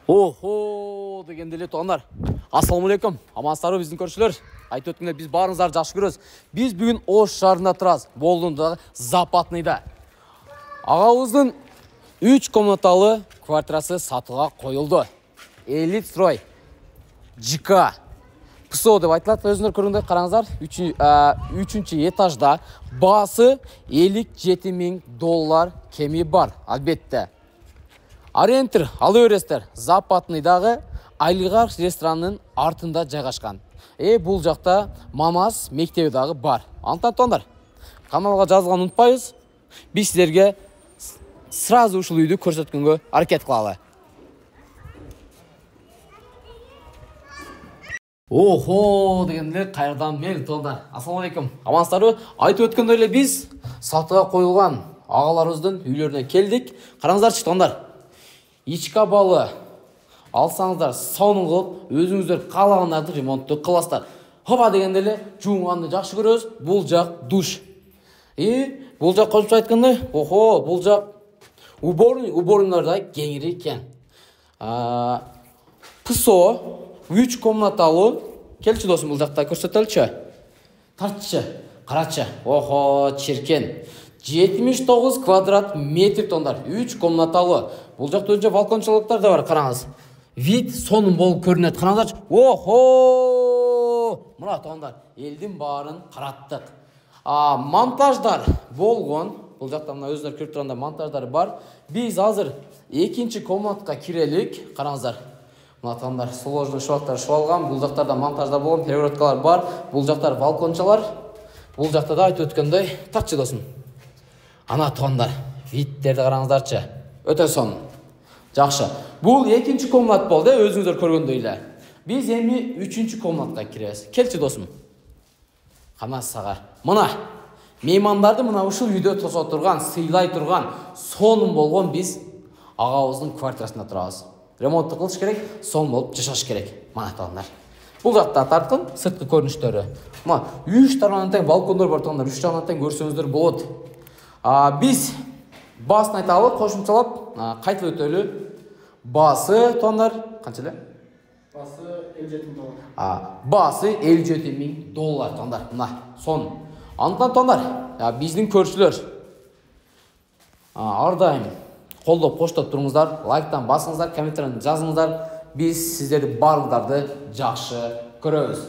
Охо дегенде эле туугандар. Ассаламу алейкум. Амансыздарбы биздин көрүүчүлөр? Айтып өткөндөй биз баарыңыздарды жакшы көрөбүз. Биз бүгүн Ош шаарында турабыз. Болдундагы Западныйда. Агабыздын 3 комнаталы квартирасы сатууга коюлду. Элит строй. ЖК. ПСО деп айтылат. Өзүңөр көргөндөй караңыздар. 3-этажда баасы $57,000 кеми бар. Албетте. Арендтер алып бересиздер. Западныйдагы Айлыгарх ресторанынын артында жайгашкан. Бул жакта Мамас мектеби дагы бар. Антон, каналга жазылганды унутпайбыз. Биз силерге сразу ушул үйдү көрсөткөнгө аракет кылалы. Охо дегенде кайрадан мел тондар. Ассаламу алейкум. Амансыздарбы? Айтып өткөндөй эле биз сатууга коюлган агаларыбыздын үйлөрүнө келдик. Караңыздарчы тондар. Ички абалы алсаңыздар, сонун кылып, өзүңүздөр каалагандарды ремонтту кыласыздар. Хоба дегенде эле жуунганды жакшы көрөбүз. Бул жак душ. Бул жак кошумча айткандай, бул жак уборныйлар да кеңири экен. ПСО 3 комнаталуу. Келчи досум, бул жакта көрсөтөлчү. Тартчы, карачы. Чиркен. 79 квадрат метр тондар. 3 комнаталы. Бул жакта өзүнчө балкончулуктар да бар, караңыз. Вид сонун болуп көрүнөт. Караңыздарчы. Мына тондар, элдин баарын караттык. Монтаждар болгон. Бул жакта мына өзүнөр көрүп тургандай монтаждар бар. Биз азыр экинчи комнатка кирелик. Караңыздар. Мына тондар, сложный швактар швалган. Бул жактарда монтаждар болгон, перегородкалар бар. Бул жактар балкончалар. Бул жакта да айтып өткөндөй, тартчы досум. Ана тондар, видтерди караңыздарчы. Өтө сонун. Жакшы. Бул экинчи комнат болду, өзүңүздөр көргөндөй эле. Биз эми 3-чү комнатка киребиз. Келчи досум. Кана сага. Мына меймандарды мына ушул үйдө тосо турган, сыйлай турган, сонун болгон биз агабыздын квартирасында турабыз. Ремонтту кылыш керек, сонун болуп жашаш керек. Мына тондар. Бул жакта тарткын сырткы көрүнүштөрү. Мына 3 тарабынан тең балкондор бар тондар. 3 тарабынан тең көрсөңүздөр болот. Биз баасын айталы, кошумчалап кайтып өтөлү. Баасы тондар канча эле? Баасы $57,000. Баасы $57,000 тондар. Мына сон. Антон тондар, биздин көрүүчүлөр ар дайым колдоп коштоп туруңуздар, лайктан басыңыздар, комменттерден жазыңыздар. Биз сиздерди баарыңыздарды жакшы көрөбүз.